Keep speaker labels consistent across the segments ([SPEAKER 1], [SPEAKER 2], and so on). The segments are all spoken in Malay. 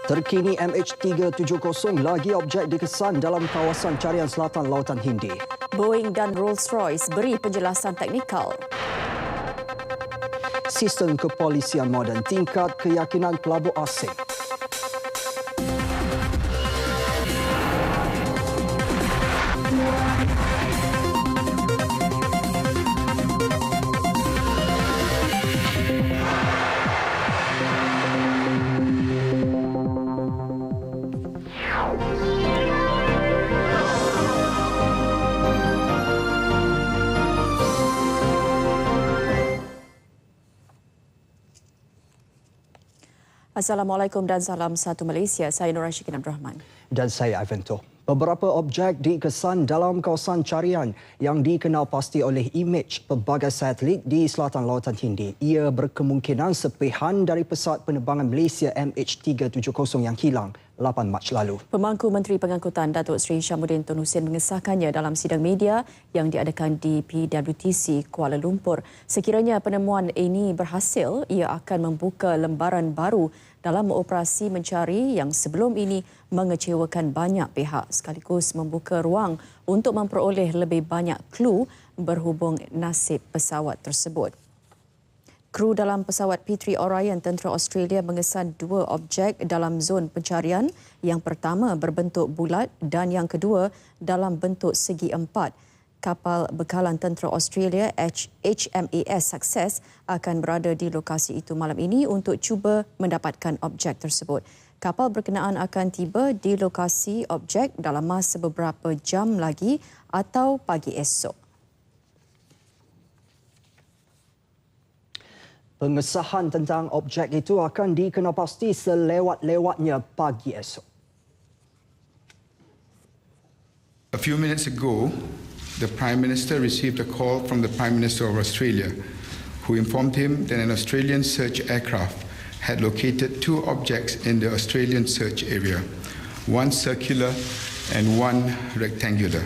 [SPEAKER 1] Terkini MH370 lagi objek dikesan dalam kawasan carian selatan Lautan Hindi.
[SPEAKER 2] Boeing dan Rolls-Royce beri penjelasan teknikal.
[SPEAKER 1] Sistem kepolisian moden tingkat keyakinan pelabur asing.
[SPEAKER 2] Assalamualaikum dan salam satu Malaysia. Saya Nur Rashikin Abdul Rahman.
[SPEAKER 1] Dan saya Ivanto. Beberapa objek dikesan dalam kawasan carian yang dikenal pasti oleh imej pelbagai satelit di selatan Lautan Hindi. Ia berkemungkinan sepihan dari pesawat penerbangan Malaysia MH370 yang hilang 8 Mac lalu.
[SPEAKER 2] Pemangku Menteri Pengangkutan Datuk Seri Syamuddin Tun Hussein mengesahkannya dalam sidang media yang diadakan di PWTC Kuala Lumpur. Sekiranya penemuan ini berhasil, ia akan membuka lembaran baru dalam operasi mencari yang sebelum ini mengecewakan banyak pihak, sekaligus membuka ruang untuk memperoleh lebih banyak clue berhubung nasib pesawat tersebut. Kru dalam pesawat P3 Orion Tentera Australia mengesan dua objek dalam zon pencarian. Yang pertama berbentuk bulat dan yang kedua dalam bentuk segi empat. Kapal bekalan Tentera Australia HMAS Success akan berada di lokasi itu malam ini untuk cuba mendapatkan objek tersebut. Kapal berkenaan akan tiba di lokasi objek dalam masa beberapa jam lagi atau pagi esok.
[SPEAKER 1] Pengesahan tentang objek itu akan dikenalpasti selewat-lewatnya pagi esok.
[SPEAKER 3] A few minutes ago, the Prime Minister received a call from the Prime Minister of Australia, who informed him that an Australian search aircraft had located two objects in the Australian search area, one circular and one rectangular.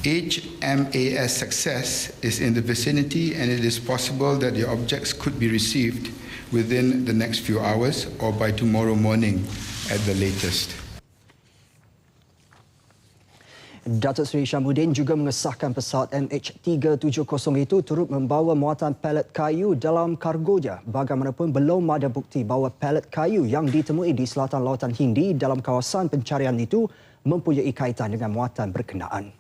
[SPEAKER 3] HMAS Success is in the vicinity and it is possible that the objects could be received within the next few hours or by tomorrow morning at the latest.
[SPEAKER 1] Datuk Seri Syamuddin juga mengesahkan pesawat MH370 itu turut membawa muatan palet kayu dalam kargonya. Bagaimanapun belum ada bukti bahawa palet kayu yang ditemui di selatan Lautan Hindi dalam kawasan pencarian itu mempunyai kaitan dengan muatan berkenaan.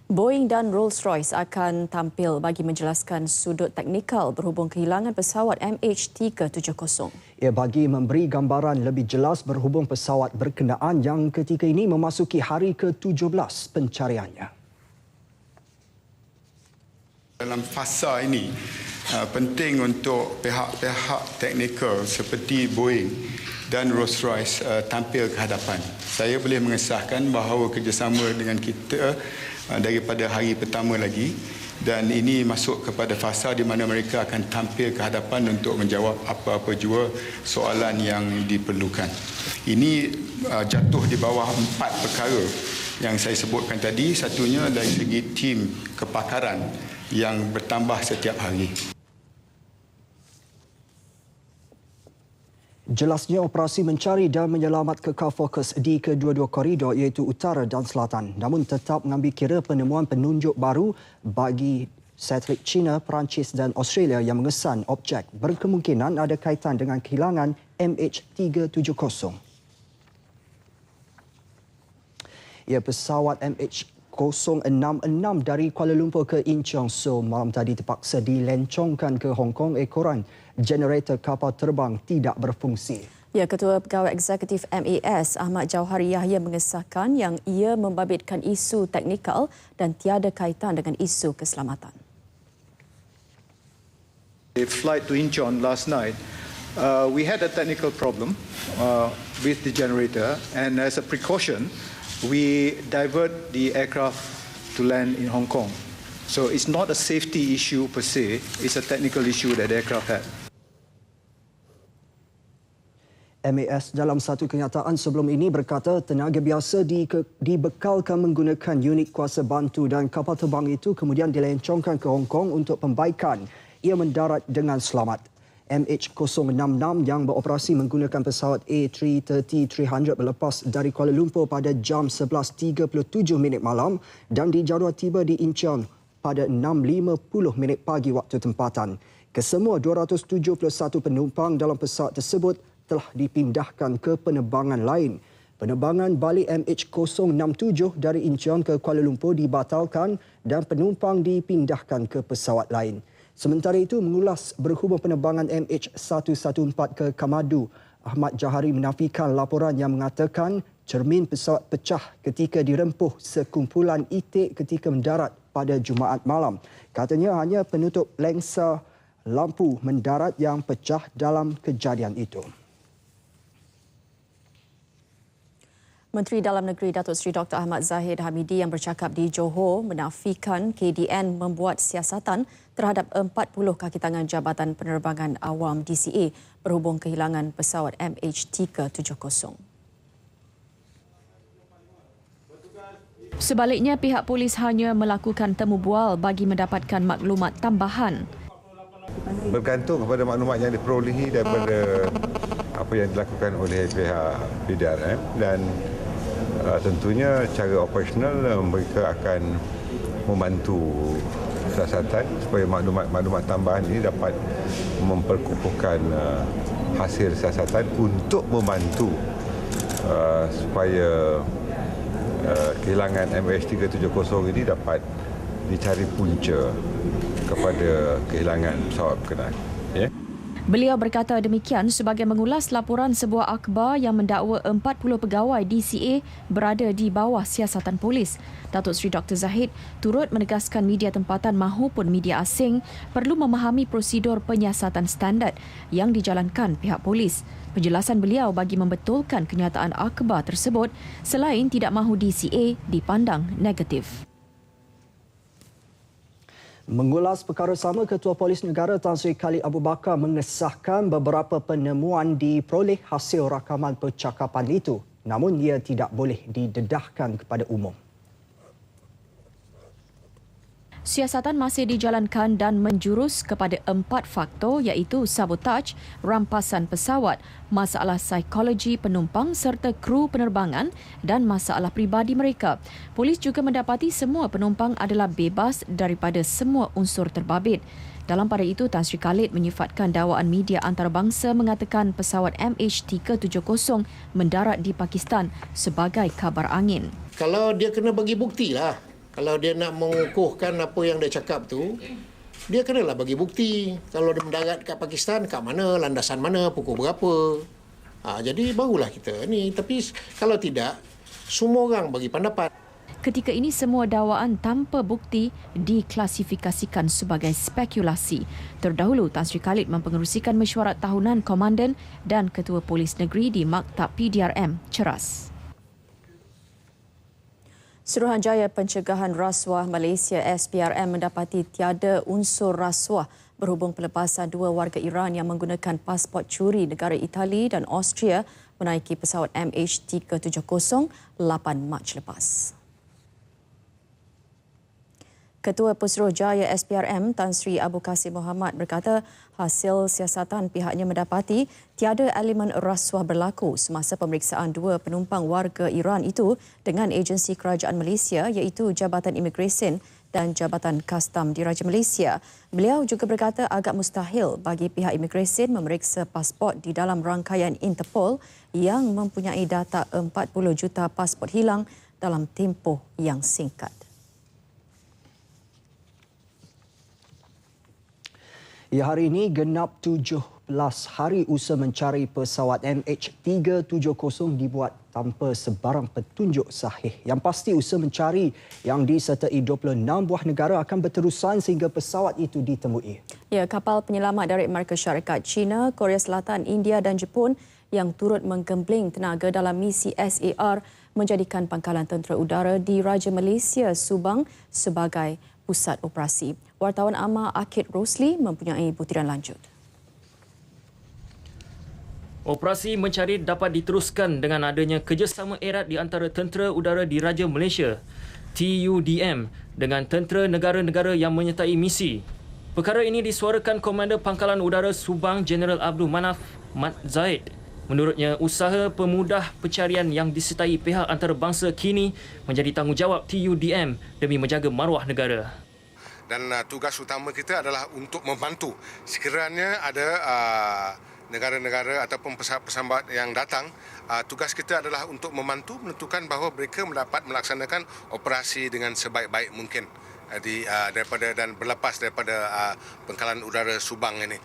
[SPEAKER 2] Boeing dan Rolls-Royce akan tampil bagi menjelaskan sudut teknikal berhubung kehilangan pesawat MH370.
[SPEAKER 1] Ia bagi memberi gambaran lebih jelas berhubung pesawat berkenaan yang ketika ini memasuki hari ke-17 pencariannya.
[SPEAKER 3] Dalam fasa ini, penting untuk pihak-pihak teknikal seperti Boeing dan Rolls-Royce tampil ke hadapan. Saya boleh mengesahkan bahawa kerjasama dengan kita daripada hari pertama lagi dan ini masuk kepada fasa di mana mereka akan tampil ke hadapan untuk menjawab apa-apa jua soalan yang diperlukan. Ini jatuh di bawah 4 perkara yang saya sebutkan tadi. Satunya dari segi tim kepakaran yang bertambah setiap hari.
[SPEAKER 1] Jelasnya operasi mencari dan menyelamat kekal fokus di kedua-dua koridor iaitu utara dan selatan. Namun tetap mengambil kira penemuan penunjuk baru bagi satelit China, Perancis dan Australia yang mengesan objek berkemungkinan ada kaitan dengan kehilangan MH370. Ia pesawat MH066 dari Kuala Lumpur ke Incheon malam tadi terpaksa dilencongkan ke Hong Kong ekoran generator kapal terbang tidak berfungsi.
[SPEAKER 2] Ya, Ketua Pegawai Eksekutif MAS Ahmad Jauhari Yahya mengesahkan yang ia membabitkan isu teknikal dan tiada kaitan dengan isu keselamatan.
[SPEAKER 4] The flight to Incheon last night, we had a technical problem with the generator, and as a precaution, we divert the aircraft to land in Hong Kong. So it's not a safety issue per se, it's a technical issue that the aircraft had.
[SPEAKER 1] MAS dalam satu kenyataan sebelum ini berkata tenaga biasa dibekalkan menggunakan unit kuasa bantu dan kapal terbang itu kemudian dilencongkan ke Hong Kong untuk pembaikan. Ia mendarat dengan selamat. MH066 yang beroperasi menggunakan pesawat A330-300 berlepas dari Kuala Lumpur pada jam 11.37 malam dan dijadual tiba di Incheon pada 6.50 pagi waktu tempatan. Kesemua 271 penumpang dalam pesawat tersebut telah dipindahkan ke penerbangan lain. Penerbangan balik MH067 dari Incheon ke Kuala Lumpur dibatalkan dan penumpang dipindahkan ke pesawat lain. Sementara itu, mengulas berhubung penerbangan MH114 ke Kamadu, Ahmad Jahari menafikan laporan yang mengatakan cermin pesawat pecah ketika dirempuh sekumpulan itik ketika mendarat pada Jumaat malam. Katanya hanya penutup lensa lampu mendarat yang pecah dalam kejadian itu.
[SPEAKER 2] Menteri Dalam Negeri Datuk Seri Dr. Ahmad Zahid Hamidi yang bercakap di Johor menafikan KDN membuat siasatan terhadap 40 kaki tangan Jabatan Penerbangan Awam DCA berhubung kehilangan pesawat MH370.
[SPEAKER 5] Sebaliknya, pihak polis hanya melakukan temu bual bagi mendapatkan maklumat tambahan.
[SPEAKER 6] Bergantung kepada maklumat yang diperolehi daripada apa yang dilakukan oleh pihak PDRM dan tentunya cara operasional mereka akan membantu siasatan supaya maklumat tambahan ini dapat memperkukuhkan hasil siasatan untuk membantu supaya kehilangan MH370 ini dapat dicari punca kepada kehilangan pesawat berkenaan. Ya.
[SPEAKER 5] Beliau berkata demikian sebagai mengulas laporan sebuah akhbar yang mendakwa 40 pegawai DCA berada di bawah siasatan polis. Datuk Seri Dr. Zahid turut menegaskan media tempatan mahupun media asing perlu memahami prosedur penyiasatan standard yang dijalankan pihak polis. Penjelasan beliau bagi membetulkan kenyataan akhbar tersebut selain tidak mahu DCA dipandang negatif.
[SPEAKER 1] Mengulas perkara sama, Ketua Polis Negara Tan Sri Khalid Abu Bakar mengesahkan beberapa penemuan diperoleh hasil rakaman percakapan itu, namun ia tidak boleh didedahkan kepada umum.
[SPEAKER 5] Siasatan masih dijalankan dan menjurus kepada 4 faktor iaitu sabotaj, rampasan pesawat, masalah psikologi penumpang serta kru penerbangan dan masalah peribadi mereka. Polis juga mendapati semua penumpang adalah bebas daripada semua unsur terbabit. Dalam pada itu, Tan Sri Khalid menyifatkan dakwaan media antarabangsa mengatakan pesawat MH370 mendarat di Pakistan sebagai kabar angin.
[SPEAKER 7] Kalau dia kena bagi bukti lah. Kalau dia nak mengukuhkan apa yang dia cakap tu, dia kenalah bagi bukti. Kalau dia mendarat kat Pakistan, kat mana, landasan mana, pukul berapa. Jadi barulah kita ni. Tapi kalau tidak, semua orang bagi pendapat.
[SPEAKER 5] Ketika ini, semua dakwaan tanpa bukti diklasifikasikan sebagai spekulasi. Terdahulu, Tan Sri Khalid mempengerusikan mesyuarat tahunan Komandan dan Ketua Polis Negeri di Maktab PDRM Ceras.
[SPEAKER 2] Suruhanjaya Pencegahan Rasuah Malaysia SPRM mendapati tiada unsur rasuah berhubung pelepasan 2 warga Iran yang menggunakan pasport curi negara Itali dan Austria menaiki pesawat MH370 8 Mac lepas. Ketua Pesuruhjaya SPRM Tan Sri Abu Qasim Muhammad berkata hasil siasatan pihaknya mendapati tiada elemen rasuah berlaku semasa pemeriksaan 2 penumpang warga Iran itu dengan agensi kerajaan Malaysia iaitu Jabatan Imigresen dan Jabatan Kastam Diraja Malaysia. Beliau juga berkata agak mustahil bagi pihak imigresen memeriksa pasport di dalam rangkaian Interpol yang mempunyai data 40 juta pasport hilang dalam tempoh yang singkat.
[SPEAKER 1] Ya, hari ini genap 17 hari usaha mencari pesawat MH370 dibuat tanpa sebarang petunjuk sahih. Yang pasti usaha mencari yang disertai 26 buah negara akan berterusan sehingga pesawat itu ditemui.
[SPEAKER 2] Ya, kapal penyelamat dari Amerika Syarikat, China, Korea Selatan, India dan Jepun yang turut menggembling tenaga dalam misi SAR menjadikan pangkalan tentera udara di Raja Malaysia Subang sebagai pusat operasi. Wartawan Amar Akid Rosli mempunyai butiran lanjut.
[SPEAKER 8] Operasi mencari dapat diteruskan dengan adanya kerjasama erat di antara Tentera Udara Diraja Malaysia, TUDM, dengan tentera negara-negara yang menyertai misi. Perkara ini disuarakan Komander Pangkalan Udara Subang Jeneral Abdul Manaf Mat Zaid. Menurutnya, usaha pemudah pencarian yang disertai pihak antarabangsa kini menjadi tanggungjawab TUDM demi menjaga maruah negara.
[SPEAKER 9] Dan tugas utama kita adalah untuk membantu sekiranya ada negara-negara ataupun pesawat yang datang. Tugas kita adalah untuk membantu menentukan bahawa mereka dapat melaksanakan operasi dengan sebaik-baik mungkin daripada dan berlepas daripada Pangkalan Udara Subang ini.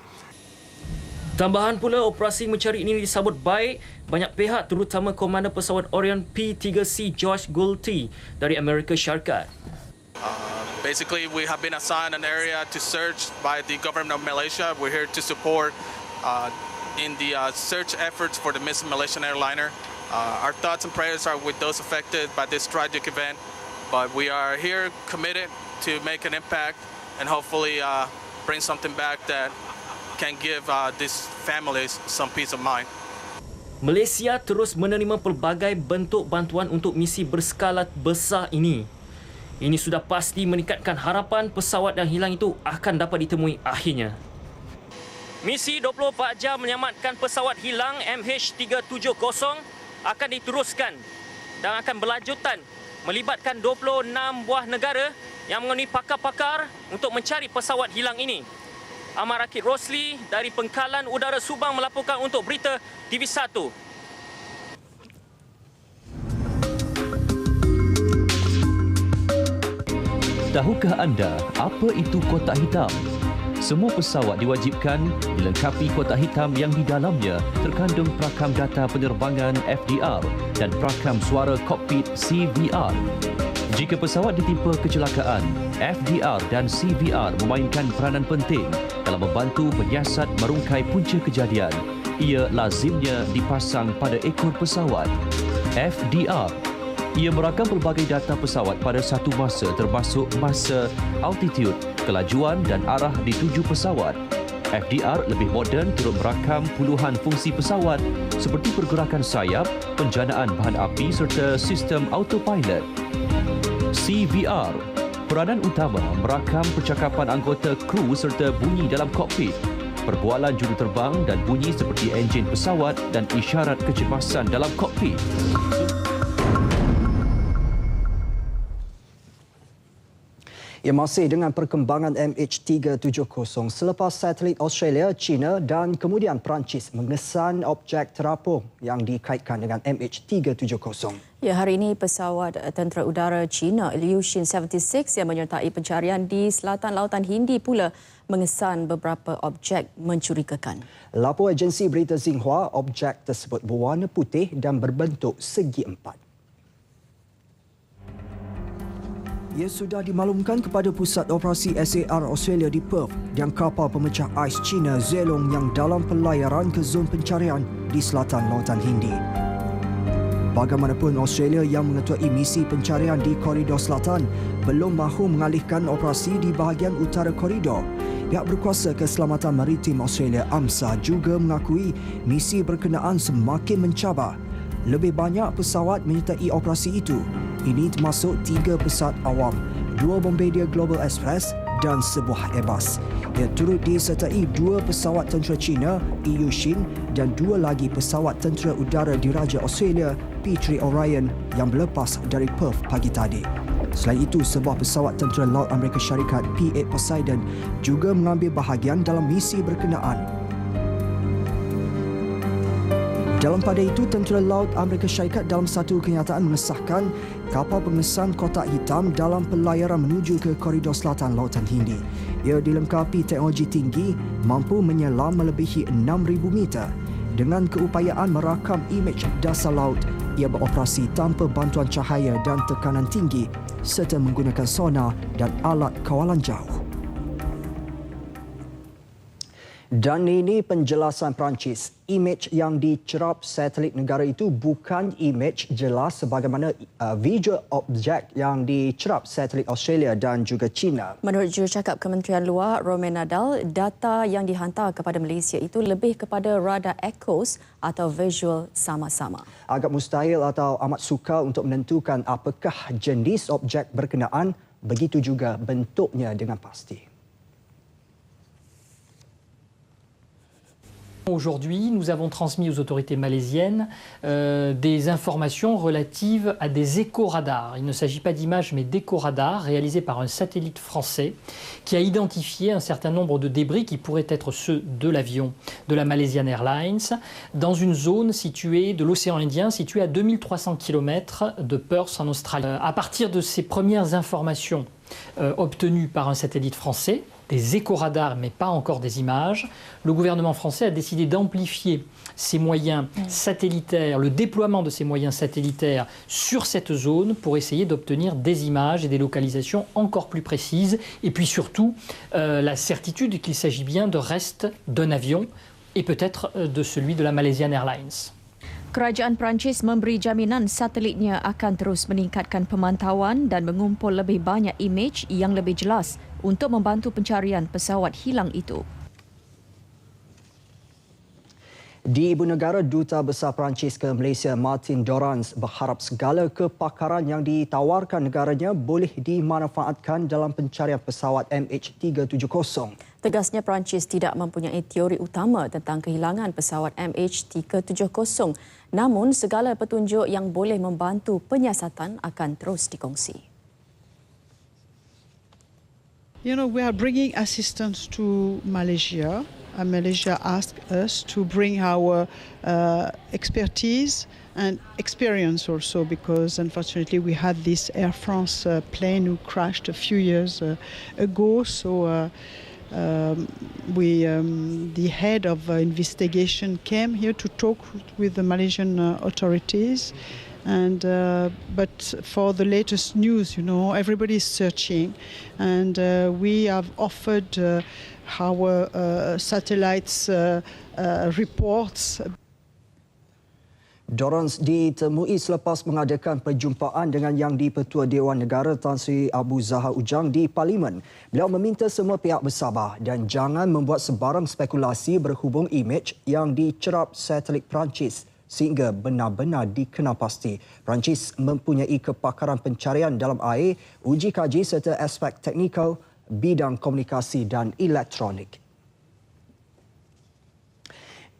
[SPEAKER 8] Tambahan pula, operasi mencari ini disambut baik banyak pihak terutama Komander Pesawat Orion P-3C George Gulti dari Amerika Syarikat.
[SPEAKER 10] Basically, we have been assigned an area to search by the government of Malaysia. We're here to support in the search efforts for the missing Malaysian airliner. Our thoughts and prayers are with those affected by this tragic event, but we are here committed to make an impact and hopefully bring something back that can give these families some peace of mind.
[SPEAKER 8] Malaysia terus menerima pelbagai bentuk bantuan untuk misi berskala besar ini. Ini sudah pasti meningkatkan harapan pesawat yang hilang itu akan dapat ditemui akhirnya. Misi 24 jam menyelamatkan pesawat hilang MH370 akan diteruskan dan akan berlanjutan melibatkan 26 buah negara yang mengandungi pakar-pakar untuk mencari pesawat hilang ini. Ahmad Rakit Rosli dari Pangkalan Udara Subang melaporkan untuk Berita TV1.
[SPEAKER 11] Tahukah anda apa itu kotak hitam? Semua pesawat diwajibkan dilengkapi kotak hitam yang di dalamnya terkandung perakam data penerbangan FDR dan perakam suara kokpit CVR. Jika pesawat ditimpa kecelakaan, FDR dan CVR memainkan peranan penting dalam membantu penyiasat merungkai punca kejadian. Ia lazimnya dipasang pada ekor pesawat. FDR. Ia merakam pelbagai data pesawat pada satu masa termasuk masa, altitude, kelajuan dan arah dituju pesawat. FDR lebih moden turut merakam puluhan fungsi pesawat seperti pergerakan sayap, penjanaan bahan api serta sistem autopilot. CVR. Peranan utama merakam percakapan anggota kru serta bunyi dalam kokpit, perbualan juruterbang dan bunyi seperti enjin pesawat dan isyarat kecemasan dalam kokpit.
[SPEAKER 1] Ia masih dengan perkembangan MH370 selepas satelit Australia, China dan kemudian Perancis mengesan objek terapung yang dikaitkan dengan MH370.
[SPEAKER 2] Ya, hari ini pesawat tentera udara China Ilyushin 76 yang menyertai pencarian di selatan Lautan Hindi pula mengesan beberapa objek mencurigakan.
[SPEAKER 1] Lapor agensi berita Xinhua, objek tersebut berwarna putih dan berbentuk segi empat. Ia sudah dimaklumkan kepada Pusat Operasi SAR Australia di Perth yang kapal pemecah ais China Zhelong yang dalam pelayaran ke zon pencarian di selatan Lautan Hindi. Bagaimanapun, Australia yang mengetuai misi pencarian di koridor selatan belum mahu mengalihkan operasi di bahagian utara koridor. Pihak berkuasa keselamatan maritim Australia AMSA juga mengakui misi berkenaan semakin mencabar. Lebih banyak pesawat menyertai operasi itu. Ini termasuk 3 pesawat awam, 2 Bombardier Global Express dan sebuah Airbus. Ia turut disertai 2 pesawat tentera China, Ilyushin dan 2 lagi pesawat tentera udara diraja Australia, P3 Orion yang berlepas dari Perth pagi tadi. Selain itu, sebuah pesawat tentera laut Amerika Syarikat, P8 Poseidon juga mengambil bahagian dalam misi berkenaan. Dalam pada itu, Tentera Laut Amerika Syarikat dalam satu kenyataan mengesahkan kapal pengesan kotak hitam dalam pelayaran menuju ke koridor selatan Lautan Hindi. Ia dilengkapi teknologi tinggi, mampu menyelam melebihi 6,000 meter. Dengan keupayaan merakam imej dasar laut, ia beroperasi tanpa bantuan cahaya dan tekanan tinggi serta menggunakan sonar dan alat kawalan jauh. Dan ini penjelasan Perancis. Imej yang dicerap satelit negara itu bukan imej jelas sebagaimana visual objek yang dicerap satelit Australia dan juga China.
[SPEAKER 2] Menurut jurucakap Kementerian Luar, Romain Nadal, data yang dihantar kepada Malaysia itu lebih kepada radar echoes atau visual sama-sama.
[SPEAKER 1] Agak mustahil atau amat sukar untuk menentukan apakah jenis objek berkenaan, begitu juga bentuknya dengan pasti.
[SPEAKER 12] Aujourd'hui, nous avons transmis aux autorités malaisiennes des informations relatives à des éco-radars. Il ne s'agit pas d'images, mais d'éco-radars réalisés par un satellite français qui a identifié un certain nombre de débris qui pourraient être ceux de l'avion de la Malaysian Airlines dans une zone située de l'océan Indien, située à 2300 km de Perth en Australie. À partir de ces premières informations obtenues par un satellite français, des éco-radars, mais pas encore des images, le gouvernement français a décidé d'amplifier ses moyens satellitaires, le déploiement de ces moyens satellitaires sur cette zone pour essayer d'obtenir des images et des localisations encore plus précises. Et puis surtout, la certitude qu'il s'agit bien de restes d'un avion et peut-être de celui de la Malaysian Airlines.
[SPEAKER 5] Kerajaan Perancis memberi jaminan satelitnya akan terus meningkatkan pemantauan dan mengumpul lebih banyak imej yang lebih jelas untuk membantu pencarian pesawat hilang itu.
[SPEAKER 1] Di Ibu Negara, Duta Besar Perancis ke Malaysia Martin Dorrans berharap segala kepakaran yang ditawarkan negaranya boleh dimanfaatkan dalam pencarian pesawat MH370.
[SPEAKER 2] Tegasnya Perancis tidak mempunyai teori utama tentang kehilangan pesawat MH370, namun segala petunjuk yang boleh membantu penyiasatan akan terus dikongsi.
[SPEAKER 13] You know, we are bringing assistance to Malaysia. Malaysia asked us to bring our expertise and experience also, because unfortunately we had this Air France plane who crashed a few years ago. So the head of investigation came here to talk with the Malaysian authorities. And but for the latest news, you know, everybody is searching, and we have offered our satellites reports.
[SPEAKER 1] Dorrans ditemui selepas mengadakan perjumpaan dengan Yang di-Pertua Dewan Negara Tan Sri Abu Zahar Ujang di Parlimen. Beliau meminta semua pihak bersabar dan jangan membuat sebarang spekulasi berhubung imej yang dicerap satelit Perancis sehingga benar-benar dikenal pasti. Perancis mempunyai kepakaran pencarian dalam air, uji kaji serta aspek teknikal bidang komunikasi dan elektronik.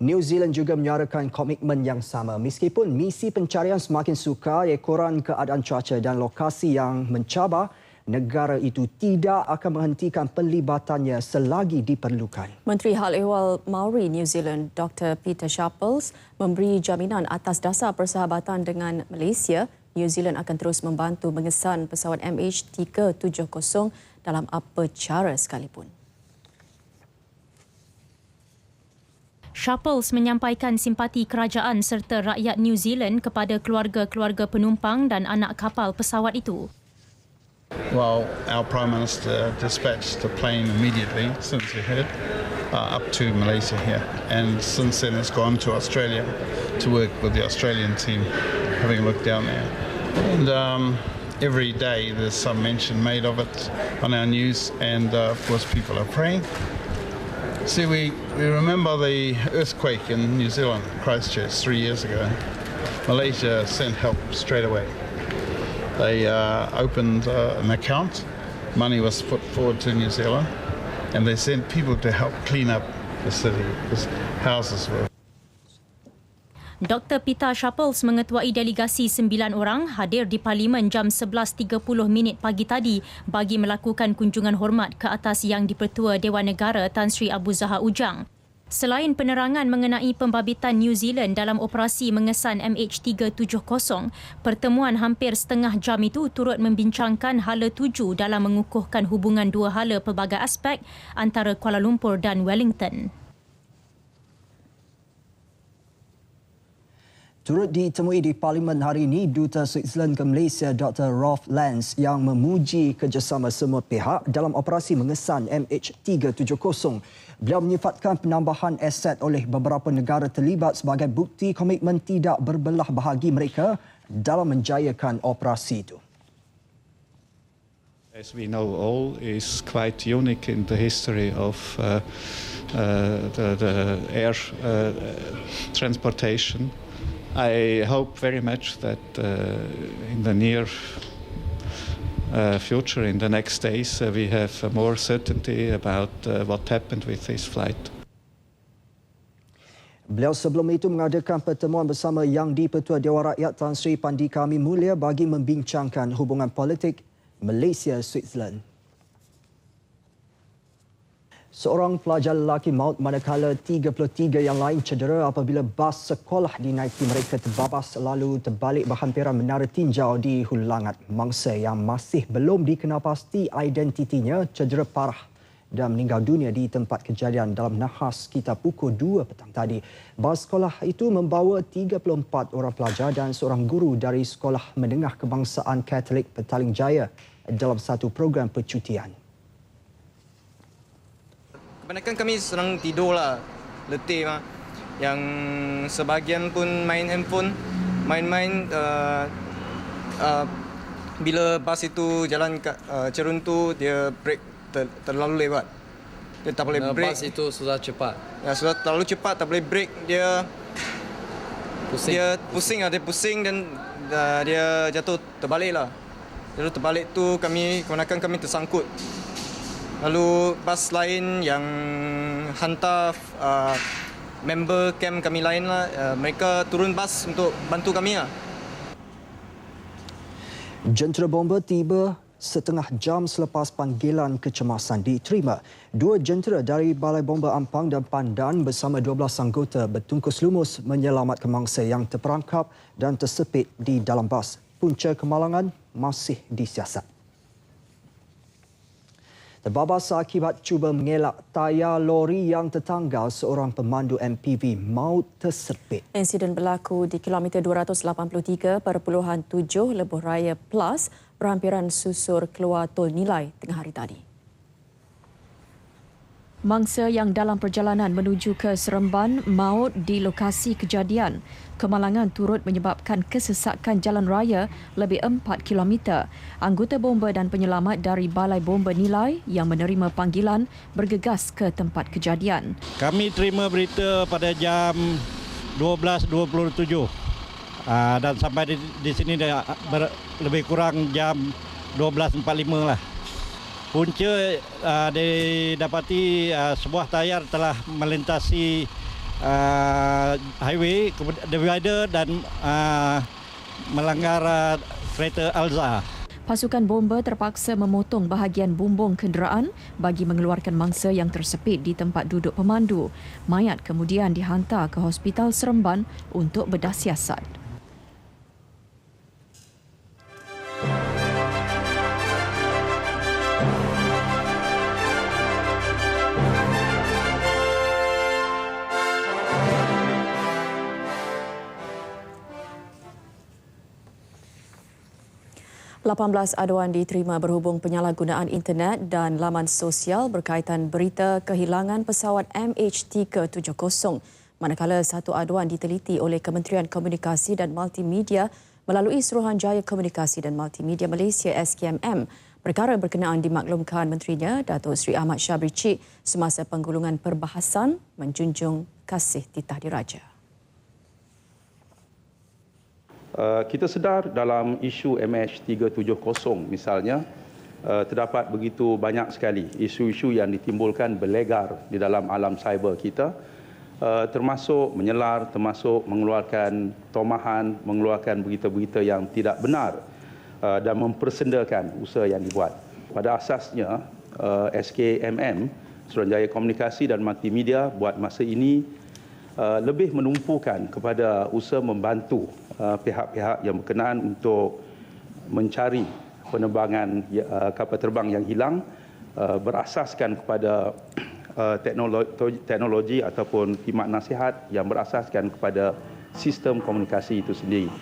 [SPEAKER 1] New Zealand juga menyuarakan komitmen yang sama. Meskipun misi pencarian semakin sukar ekoran keadaan cuaca dan lokasi yang mencabar, negara itu tidak akan menghentikan penlibatannya selagi diperlukan.
[SPEAKER 2] Menteri Hal Ehwal Maori New Zealand Dr. Peter Sharples memberi jaminan atas dasar persahabatan dengan Malaysia, New Zealand akan terus membantu mengesan pesawat MH370 dalam apa cara sekalipun.
[SPEAKER 14] Sharples menyampaikan simpati kerajaan serta rakyat New Zealand kepada keluarga-keluarga penumpang dan anak kapal pesawat itu.
[SPEAKER 15] Well, our Prime Minister dispatched the plane immediately since he heard up to Malaysia here, and since then it's gone to Australia to work with the Australian team, having a look down there. And every day there's some mention made of it on our news, and of course people are praying. See, we remember the earthquake in New Zealand, Christchurch, 3 years ago. Malaysia sent help straight away. They opened an account, money was put forward to New Zealand, and they sent people to help clean up the city because houses were.
[SPEAKER 14] Dr. Peter Sharples mengetuai delegasi 9 orang hadir di Parlimen jam 11.30 pagi tadi bagi melakukan kunjungan hormat ke atas Yang di-Pertua Dewan Negara Tan Sri Abu Zahar Ujang. Selain penerangan mengenai pembabitan New Zealand dalam operasi mengesan MH370, pertemuan hampir setengah jam itu turut membincangkan hala tuju dalam mengukuhkan hubungan dua hala pelbagai aspek antara Kuala Lumpur dan Wellington.
[SPEAKER 1] Turut ditemui di Parlimen hari ini, Duta Switzerland ke Malaysia Dr. Rolf Lenz yang memuji kerjasama semua pihak dalam operasi mengesan MH370. Beliau menyifatkan penambahan aset oleh beberapa negara terlibat sebagai bukti komitmen tidak berbelah bahagi mereka dalam menjayakan operasi itu.
[SPEAKER 16] As we know all, is quite unique in the history of the air transportation. I hope very much that in the near future, in the next days, we have more certainty about what happened with this flight.
[SPEAKER 1] Beliau sebelum itu mengadakan pertemuan bersama Yang di-Pertua Dewan Rakyat Tan Sri Pandika Amin Mulia bagi membincangkan hubungan politik Malaysia-Switzerland. Seorang pelajar lelaki maut manakala 33 yang lain cedera apabila bas sekolah dinaiki mereka terbabas lalu terbalik berhampiran menara tinjau di Hulu Langat. Mangsa yang masih belum dikenal pasti identitinya cedera parah dan meninggal dunia di tempat kejadian dalam nahas sekitar pukul 2 petang tadi. Bas sekolah itu membawa 34 orang pelajar dan seorang guru dari Sekolah Menengah Kebangsaan Katolik Petaling Jaya dalam satu program percutian.
[SPEAKER 17] Kebanyakan kami senang tidur lah, letih mah. Yang sebahagian pun main handphone, main-main bila bas itu jalan kat cerun tu dia brake terlalu lewat. Dia tak boleh brake.
[SPEAKER 18] Bas itu sudah cepat.
[SPEAKER 17] Ya, sudah terlalu cepat, tak boleh brake. Dia pusing dan dia jatuh terbalik lah. Jatuh terbalik tu kebanyakan kami tersangkut. Lalu bas lain yang hantar member camp kami lain lah, mereka turun bas untuk bantu kami lah.
[SPEAKER 1] Jentera bomba tiba setengah jam selepas panggilan kecemasan diterima. 2 jentera dari Balai Bomba Ampang dan Pandan bersama 12 anggota bertungkus lumus menyelamatkan mangsa yang terperangkap dan tersepit di dalam bas. Punca kemalangan masih disiasat. Terbabas akibat cuba mengelak tayar lori yang tertanggal seorang pemandu MPV maut tersepit.
[SPEAKER 2] Insiden berlaku di kilometer 283.7 Lebuh Raya Plus berhampiran susur keluar Tol Nilai tengah hari tadi.
[SPEAKER 5] Mangsa yang dalam perjalanan menuju ke Seremban maut di lokasi kejadian. Kemalangan turut menyebabkan kesesakan jalan raya lebih 4 km. Anggota bomba dan penyelamat dari Balai Bomba Nilai yang menerima panggilan bergegas ke tempat kejadian.
[SPEAKER 19] Kami terima berita pada jam 12.27 dan sampai di sini dah lebih kurang jam 12.45 lah. Punca didapati sebuah tayar telah melintasi highway, divider dan melanggar kereta Alza.
[SPEAKER 5] Pasukan bomba terpaksa memotong bahagian bumbung kenderaan bagi mengeluarkan mangsa yang tersepit di tempat duduk pemandu. Mayat kemudian dihantar ke Hospital Seremban untuk bedah siasat.
[SPEAKER 2] Lapan 18 aduan diterima berhubung penyalahgunaan internet dan laman sosial berkaitan berita kehilangan pesawat MH370. Manakala satu aduan diteliti oleh Kementerian Komunikasi dan Multimedia melalui Suruhanjaya Komunikasi dan Multimedia Malaysia SKMM. Perkara berkenaan dimaklumkan Menterinya Datuk Seri Ahmad Syabri Cik semasa penggulungan perbahasan menjunjung kasih titah diraja.
[SPEAKER 20] Kita sedar dalam isu MH370 misalnya terdapat begitu banyak sekali isu-isu yang ditimbulkan berlegar di dalam alam cyber kita, termasuk menyelar, termasuk mengeluarkan tomahan, mengeluarkan berita-berita yang tidak benar dan mempersendakan usaha yang dibuat. Pada asasnya SKMM, Suruhanjaya Komunikasi dan Multimedia buat masa ini lebih menumpukan kepada usaha membantu pihak-pihak yang berkenaan untuk mencari penerbangan kapal terbang yang hilang berasaskan kepada teknologi ataupun khidmat nasihat yang berasaskan kepada sistem komunikasi itu sendiri.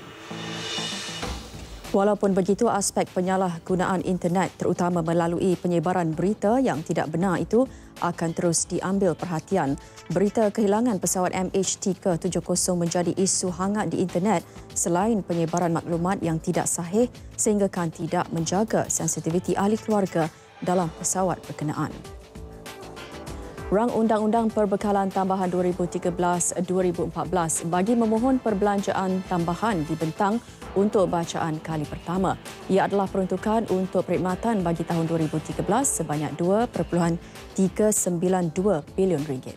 [SPEAKER 2] Walaupun begitu, aspek penyalahgunaan internet terutama melalui penyebaran berita yang tidak benar itu akan terus diambil perhatian. Berita kehilangan pesawat MH370 menjadi isu hangat di internet selain penyebaran maklumat yang tidak sahih sehinggakan tidak menjaga sensitiviti ahli keluarga dalam pesawat berkenaan. Rang Undang-Undang Perbekalan Tambahan 2013-2014 bagi memohon perbelanjaan tambahan dibentang untuk bacaan kali pertama. Ia adalah peruntukan untuk perkhidmatan bagi tahun 2013 sebanyak 2.392 bilion ringgit.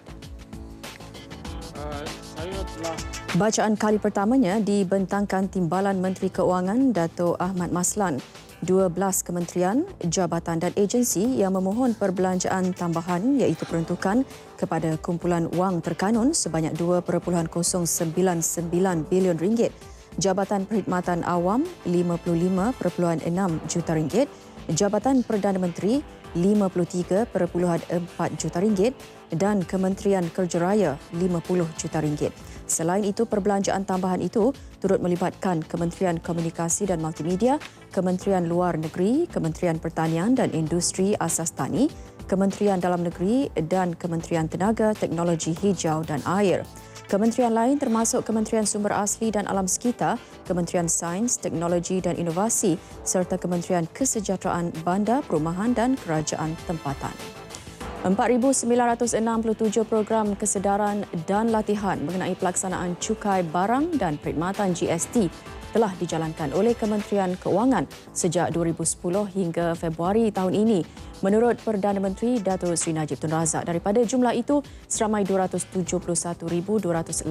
[SPEAKER 2] Bacaan kali pertamanya dibentangkan Timbalan Menteri Keuangan Dato' Ahmad Maslan. 12 kementerian, jabatan dan agensi yang memohon perbelanjaan tambahan iaitu peruntukan kepada kumpulan wang terkanun sebanyak 2.099 bilion ringgit. Jabatan Perkhidmatan Awam 55.6 juta ringgit. Jabatan Perdana Menteri 53.4 juta ringgit dan Kementerian Kerja Raya 50 juta ringgit. Selain itu, perbelanjaan tambahan itu turut melibatkan Kementerian Komunikasi dan Multimedia, Kementerian Luar Negeri, Kementerian Pertanian dan Industri Asas Tani, Kementerian Dalam Negeri dan Kementerian Tenaga, Teknologi Hijau dan Air. Kementerian lain termasuk Kementerian Sumber Asli dan Alam Sekitar, Kementerian Sains, Teknologi dan Inovasi serta Kementerian Kesejahteraan Bandar, Perumahan dan Kerajaan Tempatan. 4,967 program kesedaran dan latihan mengenai pelaksanaan cukai barang dan perkhidmatan GST telah dijalankan oleh Kementerian Keuangan sejak 2010 hingga Februari tahun ini. Menurut Perdana Menteri Datuk Seri Najib Tun Razak, daripada jumlah itu, seramai 271,288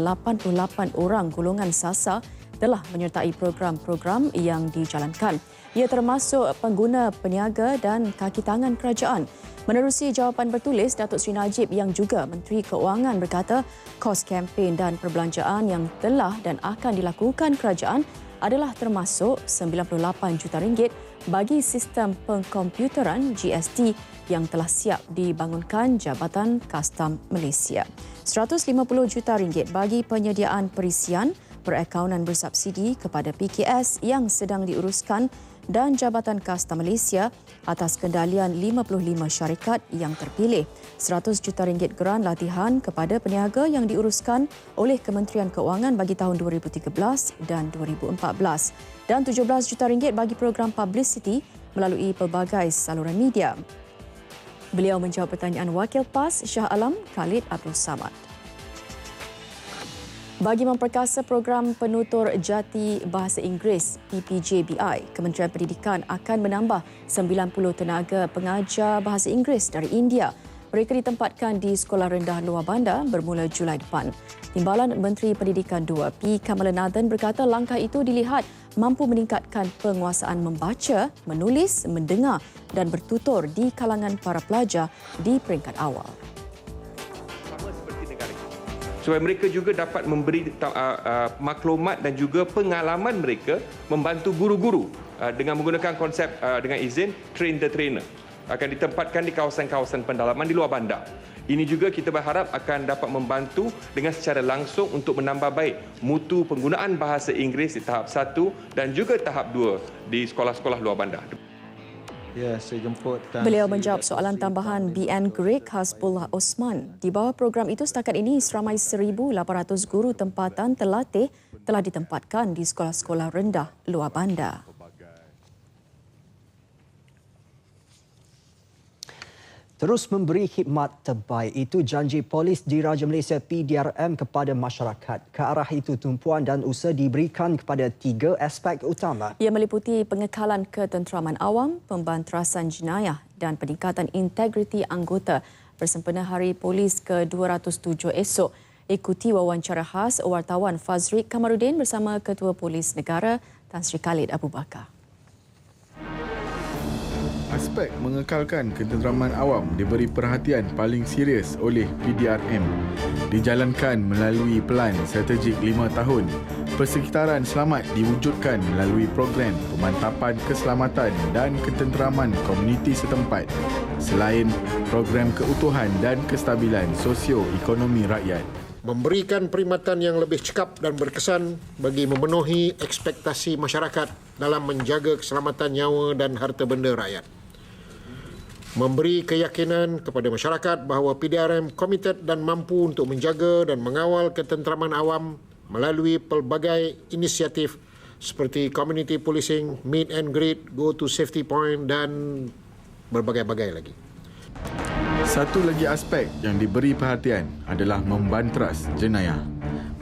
[SPEAKER 2] orang golongan SASA telah menyertai program-program yang dijalankan. Ia termasuk pengguna peniaga dan kaki tangan kerajaan. Menerusi jawapan bertulis, Datuk Seri Najib yang juga Menteri Keuangan berkata, kos kempen dan perbelanjaan yang telah dan akan dilakukan kerajaan adalah termasuk 98 juta ringgit bagi sistem pengkomputeran GST yang telah siap dibangunkan Jabatan Kastam Malaysia. 150 juta ringgit bagi penyediaan perisian perakaunan bersubsidi kepada PKS yang sedang diuruskan dan Jabatan Kastam Malaysia atas kendalian 55 syarikat yang terpilih. 100 juta ringgit geran latihan kepada peniaga yang diuruskan oleh Kementerian Keuangan bagi tahun 2013 dan 2014. Dan 17 juta ringgit bagi program publicity melalui pelbagai saluran media. Beliau menjawab pertanyaan Wakil PAS Shah Alam Khalid Abdul Samad. Bagi memperkasa program penutur jati bahasa Inggeris PPJBI, Kementerian Pendidikan akan menambah 90 tenaga pengajar bahasa Inggeris dari India. Mereka ditempatkan di Sekolah Rendah Luar Bandar bermula Julai depan. Timbalan Menteri Pendidikan 2 P. Kamalanathan berkata langkah itu dilihat mampu meningkatkan penguasaan membaca, menulis, mendengar dan bertutur di kalangan para pelajar di peringkat awal.
[SPEAKER 18] Supaya mereka juga dapat memberi maklumat dan juga pengalaman mereka membantu guru-guru dengan menggunakan konsep dengan izin train the trainer. Akan ditempatkan di kawasan-kawasan pendalaman di luar bandar. Ini juga kita berharap akan dapat membantu dengan secara langsung untuk menambah baik mutu penggunaan bahasa Inggeris di tahap 1 dan juga tahap 2 di sekolah-sekolah luar bandar.
[SPEAKER 21] Ya, saya jemput.
[SPEAKER 2] Beliau menjawab soalan tambahan BN Greek Hasbullah Osman. Di bawah program itu setakat ini seramai 1,800 guru tempatan terlatih telah ditempatkan di sekolah-sekolah rendah luar bandar.
[SPEAKER 1] Terus memberi khidmat terbaik itu janji polis Diraja Malaysia PDRM kepada masyarakat. Ke arah itu tumpuan dan usaha diberikan kepada 3 aspek utama.
[SPEAKER 2] Ia meliputi pengekalan ketenteraman awam, pembanterasan jenayah dan peningkatan integriti anggota bersempena Hari Polis ke-207 esok. Ikuti wawancara khas wartawan Fazrik Kamarudin bersama Ketua Polis Negara Tan Sri Khalid Abu Bakar.
[SPEAKER 22] Aspek mengekalkan ketenteraman awam diberi perhatian paling serius oleh PDRM. Dijalankan melalui pelan strategik 5 tahun. Persekitaran selamat diwujudkan melalui program pemantapan keselamatan dan ketenteraman komuniti setempat. Selain program keutuhan dan kestabilan sosio-ekonomi rakyat.
[SPEAKER 7] Memberikan perkhidmatan yang lebih cekap dan berkesan bagi memenuhi ekspektasi masyarakat dalam menjaga keselamatan nyawa dan harta benda rakyat. Memberi keyakinan kepada masyarakat bahawa PDRM komited dan mampu untuk menjaga dan mengawal ketenteraman awam melalui pelbagai inisiatif seperti community policing, meet and greet, go to safety point dan berbagai-bagai lagi.
[SPEAKER 22] Satu lagi aspek yang diberi perhatian adalah membanteras jenayah.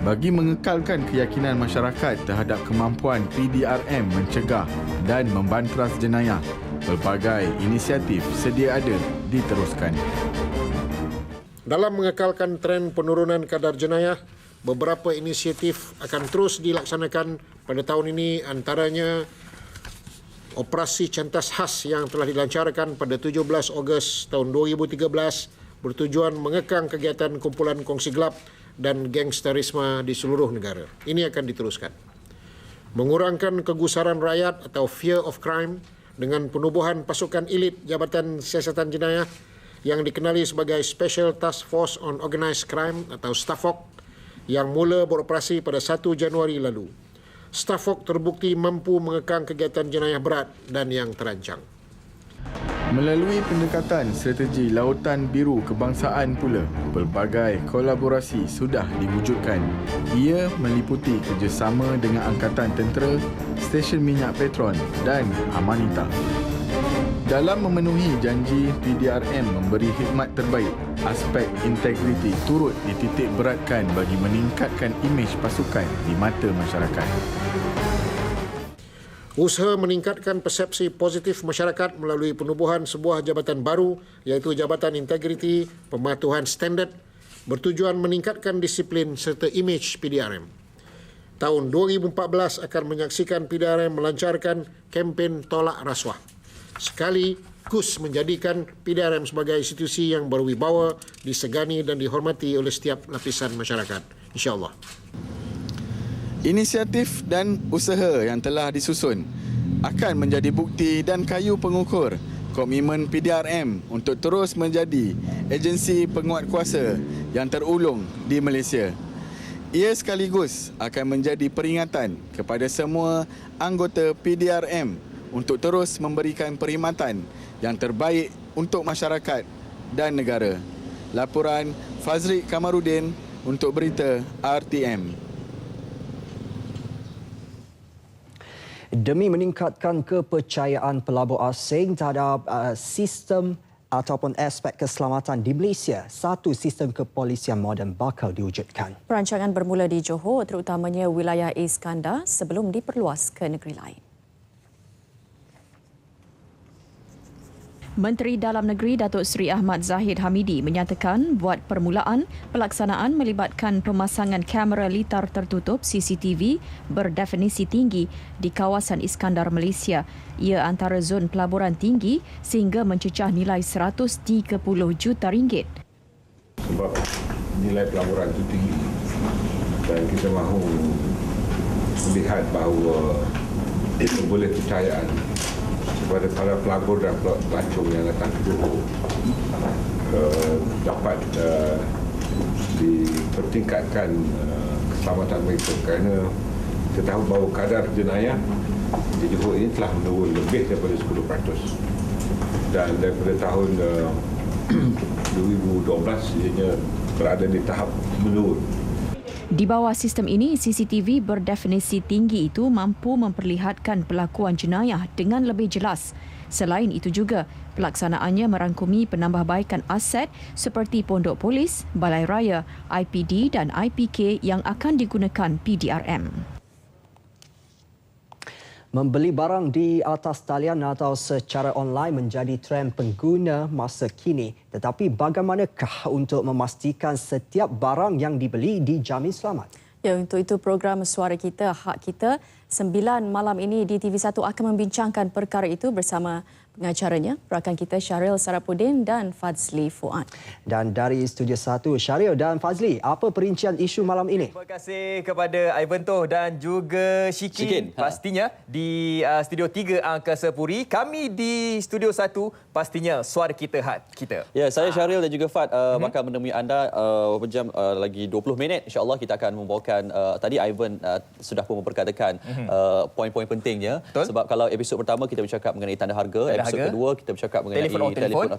[SPEAKER 22] Bagi mengekalkan keyakinan masyarakat terhadap kemampuan PDRM mencegah dan membanteras jenayah, pelbagai inisiatif sedia ada diteruskan.
[SPEAKER 7] Dalam mengekalkan tren penurunan kadar jenayah, beberapa inisiatif akan terus dilaksanakan pada tahun ini, antaranya operasi cantas khas yang telah dilancarkan pada 17 Ogos tahun 2013 bertujuan mengekang kegiatan kumpulan kongsi gelap dan gangsterisme di seluruh negara. Ini akan diteruskan. Mengurangkan kegusaran rakyat atau fear of crime dengan penubuhan pasukan elit Jabatan Siasatan Jenayah yang dikenali sebagai Special Task Force on Organised Crime atau STAFOC yang mula beroperasi pada 1 Januari lalu. STAFOC terbukti mampu mengekang kegiatan jenayah berat dan yang terancang.
[SPEAKER 22] Melalui pendekatan strategi Lautan Biru Kebangsaan pula, pelbagai kolaborasi sudah diwujudkan. Ia meliputi kerjasama dengan Angkatan Tentera, Stesen Minyak Petron dan Amanita. Dalam memenuhi janji PDRM memberi khidmat terbaik, aspek integriti turut dititik beratkan bagi meningkatkan imej pasukan di mata masyarakat.
[SPEAKER 7] Usaha meningkatkan persepsi positif masyarakat melalui penubuhan sebuah jabatan baru iaitu Jabatan Integriti Pematuhan Standard bertujuan meningkatkan disiplin serta imej PDRM. Tahun 2014 akan menyaksikan PDRM melancarkan kempen tolak rasuah. Sekaligus menjadikan PDRM sebagai institusi yang berwibawa, disegani dan dihormati oleh setiap lapisan masyarakat. InsyaAllah.
[SPEAKER 22] Inisiatif dan usaha yang telah disusun akan menjadi bukti dan kayu pengukur komitmen PDRM untuk terus menjadi agensi penguatkuasa yang terulung di Malaysia. Ia sekaligus akan menjadi peringatan kepada semua anggota PDRM untuk terus memberikan perkhidmatan yang terbaik untuk masyarakat dan negara. Laporan Fazri Kamarudin untuk Berita RTM.
[SPEAKER 1] Demi meningkatkan kepercayaan pelabur asing terhadap sistem ataupun aspek keselamatan di Malaysia, satu sistem kepolisian moden bakal diwujudkan.
[SPEAKER 2] Perancangan bermula di Johor, terutamanya wilayah Iskandar sebelum diperluas ke negeri lain.
[SPEAKER 5] Menteri Dalam Negeri Datuk Seri Ahmad Zahid Hamidi menyatakan buat permulaan pelaksanaan melibatkan pemasangan kamera litar tertutup CCTV berdefinisi tinggi di kawasan Iskandar, Malaysia. Ia antara zon pelaburan tinggi sehingga mencecah nilai 130 juta ringgit.
[SPEAKER 6] Sebab nilai pelaburan itu tinggi dan kita mahu melihat bahawa itu boleh percayaan kepada para pelabur dan pelancong yang datang ke Johor dapat dipertingkatkan keselamatan mereka kerana kita tahu bahawa kadar jenayah di Johor ini telah menurun lebih daripada 10% dan daripada tahun 2012 ianya berada di tahap menurun.
[SPEAKER 5] Di bawah sistem ini, CCTV berdefinisi tinggi itu mampu memperlihatkan pelakuan jenayah dengan lebih jelas. Selain itu juga, pelaksanaannya merangkumi penambahbaikan aset seperti pondok polis, balai raya, IPD dan IPK yang akan digunakan PDRM.
[SPEAKER 1] Membeli barang di atas talian atau secara online menjadi trend pengguna masa kini. Tetapi bagaimanakah untuk memastikan setiap barang yang dibeli dijamin selamat?
[SPEAKER 2] Ya, untuk itu program Suara Kita, Hak Kita 9 malam ini di TV1 akan membincangkan perkara itu bersama pengacaranya, rakan kita Syaril Sarapudin dan Fazli Fuad.
[SPEAKER 1] Dan dari Studio 1, Syaril dan Fazli, apa perincian isu malam ini?
[SPEAKER 3] Terima kasih kepada Ivan Toh dan juga Syikin. Pastinya di Studio 3 Angkasa Puri. Kami di Studio 1, pastinya Suara Kita, Hak Kita.
[SPEAKER 4] Ya, saya Syaril dan juga Fad bakal menemui anda jam lagi 20 minit. InsyaAllah kita akan membawakan, tadi Ivan sudah pun memperkatakan poin-poin pentingnya. Betul. Sebab kalau episod pertama kita bercakap mengenai tanda harga, episod kedua kita bercakap mengenai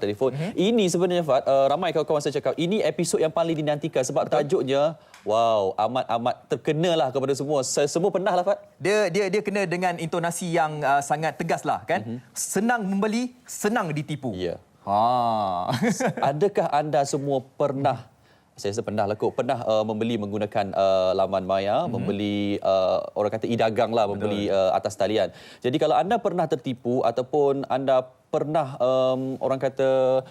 [SPEAKER 4] telefon. Ini sebenarnya Fad, ramai kawan-kawan saya cakap ini episod yang paling dinantikan sebab tajuknya wow, amat terkenalah kepada semua. Semua pernah lah Fad.
[SPEAKER 3] Dia kena dengan intonasi yang sangat tegas lah kan. Senang membeli, senang ditipu.
[SPEAKER 4] Ya. Adakah anda semua pernah, saya rasa pernah lah kot, pernah membeli menggunakan laman maya, membeli orang kata e-dagang lah, membeli atas talian. Jadi kalau anda pernah tertipu ataupun anda pernah orang kata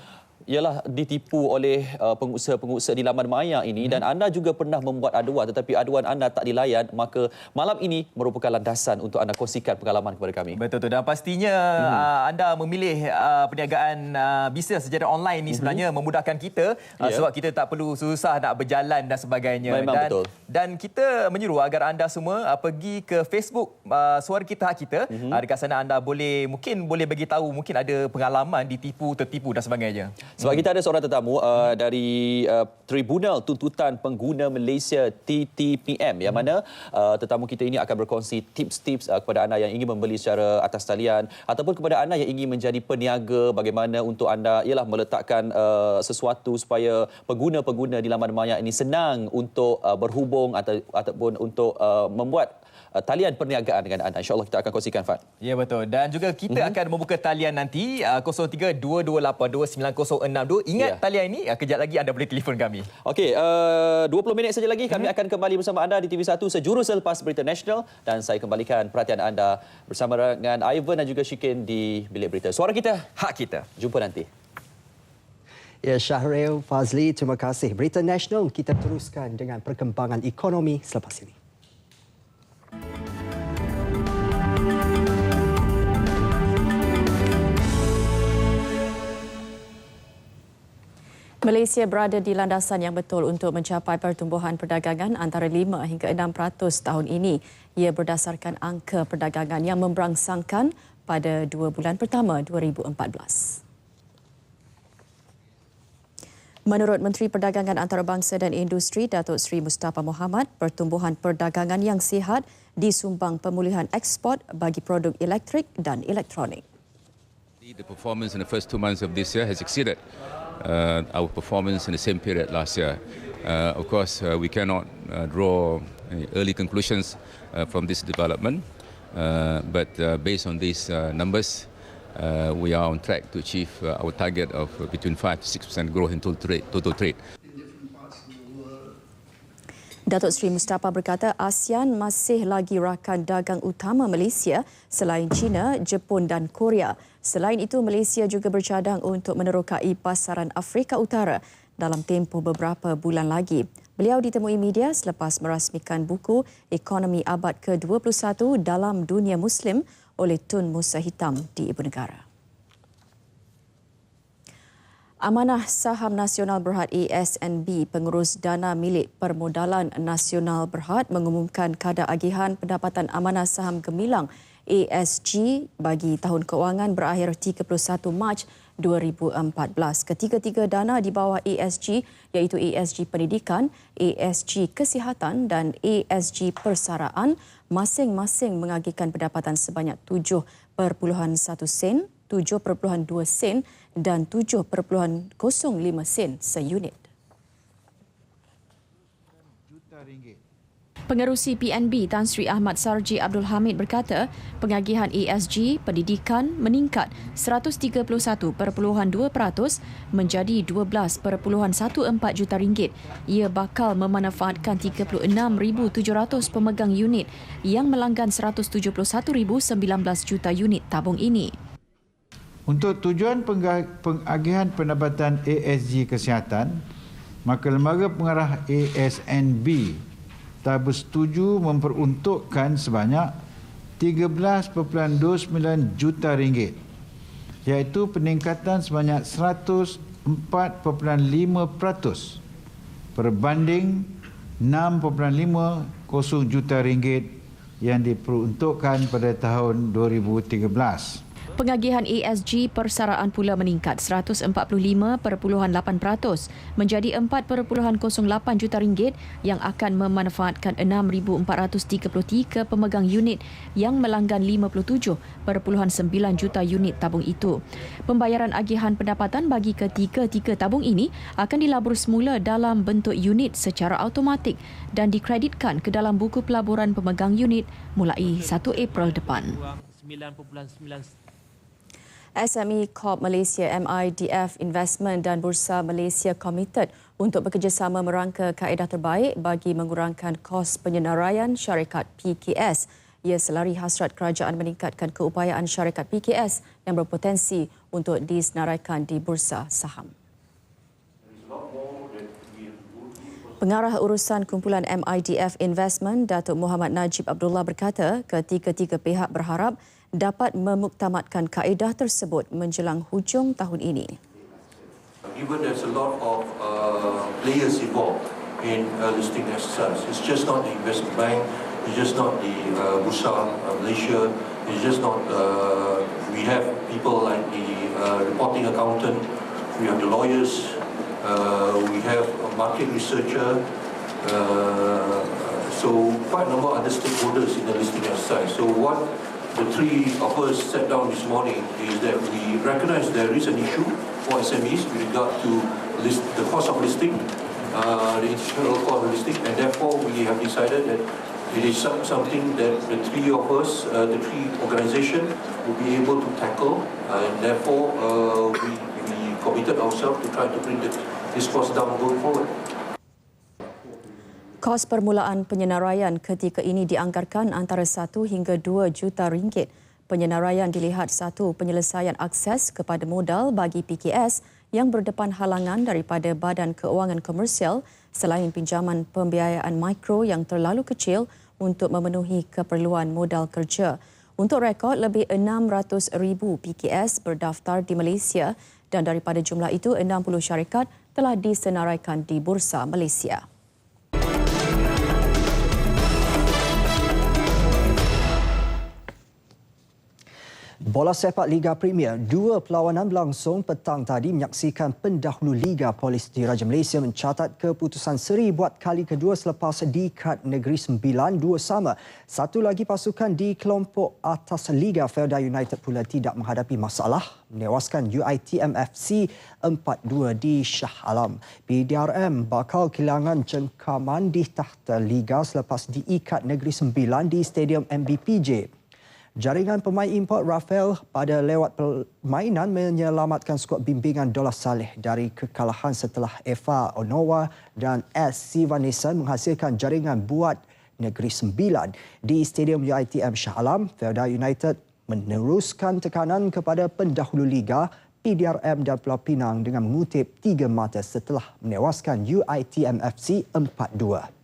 [SPEAKER 4] ialah ditipu oleh pengusaha-pengusaha di laman maya ini dan anda juga pernah membuat aduan tetapi aduan anda tak dilayan, maka malam ini merupakan landasan untuk anda kongsikan pengalaman kepada kami.
[SPEAKER 3] Betul dan pastinya anda memilih perniagaan bisnes secara online ni sebenarnya memudahkan kita sebab kita tak perlu susah nak berjalan dan sebagainya.
[SPEAKER 4] Memang betul.
[SPEAKER 3] Dan kita menyuruh agar anda semua pergi ke Facebook Suara Kita Hak Kita. Dekat sana anda boleh bagi tahu mungkin ada pengalaman ditipu, tertipu dan sebagainya.
[SPEAKER 4] Sebab kita ada seorang tetamu dari Tribunal Tuntutan Pengguna Malaysia TTPM yang mana tetamu kita ini akan berkongsi tips-tips kepada anda yang ingin membeli secara atas talian ataupun kepada anda yang ingin menjadi peniaga, bagaimana untuk anda ialah meletakkan sesuatu supaya pengguna-pengguna di laman maya ini senang untuk berhubung ataupun untuk membuat talian perniagaan dengan anda. InsyaAllah kita akan kongsikan, Fad.
[SPEAKER 3] Ya, betul. Dan juga kita akan membuka talian nanti 0322829062. Ingat talian ini, kejap lagi anda boleh telefon kami.
[SPEAKER 4] Okey, 20 minit saja lagi kami akan kembali bersama anda di TV1 sejurus selepas berita nasional dan saya kembalikan perhatian anda bersama dengan Ivan dan juga Shikin di Bilik Berita. Suara Kita, Hak Kita. Jumpa nanti.
[SPEAKER 1] Ya, Syahril, Fazli, terima kasih. Berita nasional kita teruskan dengan perkembangan ekonomi selepas ini.
[SPEAKER 2] Malaysia berada di landasan yang betul untuk mencapai pertumbuhan perdagangan antara 5 hingga 6% tahun ini. Ia berdasarkan angka perdagangan yang memberangsangkan pada 2 bulan pertama 2014. Menurut Menteri Perdagangan Antarabangsa dan Industri Datuk Seri Mustafa Mohamad, pertumbuhan perdagangan yang sihat disumbang pemulihan ekspor bagi produk elektrik dan elektronik.
[SPEAKER 9] The performance in the first 2 months of this year has exceeded our performance in the same period last year. Of course, we cannot draw early conclusions from this development, but based on these numbers, we are on track to achieve our target of between 5 to 6% growth in total trade.
[SPEAKER 2] Datuk Seri Mustafa berkata ASEAN masih lagi rakan dagang utama Malaysia selain China, Jepun dan Korea. Selain itu, Malaysia juga bercadang untuk menerokai pasaran Afrika Utara dalam tempoh beberapa bulan lagi. Beliau ditemui media selepas merasmikan buku Ekonomi Abad ke-21 dalam Dunia Muslim oleh Tun Musa Hitam di Ibu Negara. Amanah Saham Nasional Berhad ASNB, pengurus dana milik Permodalan Nasional Berhad mengumumkan kadar agihan pendapatan amanah saham gemilang ASG bagi tahun kewangan berakhir 31 Mac 2014. Ketiga-tiga dana di bawah ASG iaitu ASG Pendidikan, ASG Kesihatan dan ASG Persaraan masing-masing mengagihkan pendapatan sebanyak 7.1 sen, 7.2 sen dan 7.05 sen seunit. Pengerusi PNB Tan Sri Ahmad Sarji Abdul Hamid berkata pengagihan ASG Pendidikan meningkat 131.2% menjadi 12.14 juta ringgit. Ia bakal memanfaatkan 36,700 pemegang unit yang melanggan 171,019 juta unit tabung ini.
[SPEAKER 10] Untuk tujuan pengagihan pendapatan ASG Kesihatan, maka Lembaga Pengarah ASNB telah bersetuju memperuntukkan sebanyak 13.29 juta ringgit, iaitu peningkatan sebanyak 104.5% berbanding 6.50 juta ringgit yang diperuntukkan pada tahun 2013.
[SPEAKER 2] Pengagihan ASG Persaraan pula meningkat 145.8% menjadi 4.08 juta ringgit yang akan memanfaatkan 6,433 pemegang unit yang melanggan 57.9 juta unit tabung itu. Pembayaran agihan pendapatan bagi ketiga-tiga tabung ini akan dilabur semula dalam bentuk unit secara automatik dan dikreditkan ke dalam buku pelaburan pemegang unit mulai 1 April depan. SME Corp Malaysia MIDF Investment dan Bursa Malaysia komited untuk bekerjasama merangka kaedah terbaik bagi mengurangkan kos penyenaraian syarikat PKS. Ia selari hasrat kerajaan meningkatkan keupayaan syarikat PKS yang berpotensi untuk disenaraikan di bursa saham. Pengarah urusan kumpulan MIDF Investment, Datuk Muhammad Najib Abdullah berkata ketiga-tiga pihak berharap dapat memuktamadkan kaedah tersebut menjelang hujung tahun ini.
[SPEAKER 8] Given there's a lot of players involved in listing exercise, it's just not the investment bank, it's just not the Bursa Malaysia, it's just not, we have people like the reporting accountant, we have the lawyers, we have a market researcher, so quite a number of other stakeholders in the listing exercise. So what the three of us sat down this morning is that we recognize there is an issue for SMEs with regard to the cost of listing, the institutional cost of listing, and therefore we have decided that it is something that the three of us, the three organisations, will be able to tackle, and therefore we committed ourselves to try to bring this cost down going forward.
[SPEAKER 2] Kos permulaan penyenaraian ketika ini dianggarkan antara 1 hingga 2 juta ringgit. Penyenaraian dilihat satu penyelesaian akses kepada modal bagi PKS yang berdepan halangan daripada badan keuangan komersial selain pinjaman pembiayaan mikro yang terlalu kecil untuk memenuhi keperluan modal kerja. Untuk rekod, lebih 600,000 PKS berdaftar di Malaysia dan daripada jumlah itu 60 syarikat telah disenaraikan di Bursa Malaysia.
[SPEAKER 1] Bola sepak Liga Premier, 2 perlawanan berlangsung petang tadi menyaksikan pendahulu Liga Polis Diraja Malaysia mencatat keputusan seri buat kali kedua selepas di-kad Negeri Sembilan 2 sama. Satu lagi pasukan di kelompok atas Liga Felda United pula tidak menghadapi masalah menewaskan UiTM FC 4-2 di Shah Alam. PDRM bakal kehilangan jengkaman di tahta Liga selepas di-kad Negeri Sembilan di Stadium MBPJ. Jaringan pemain import Rafael pada lewat permainan menyelamatkan skuad bimbingan Dollah Saleh dari kekalahan setelah Eva Onowa dan S. Sivanesan menghasilkan jaringan buat Negeri Sembilan. Di Stadium UiTM Shah Alam, Felda United meneruskan tekanan kepada pendahulu Liga PDRM dan Pulau Pinang dengan mengutip 3 mata setelah menewaskan UiTM FC 4-2.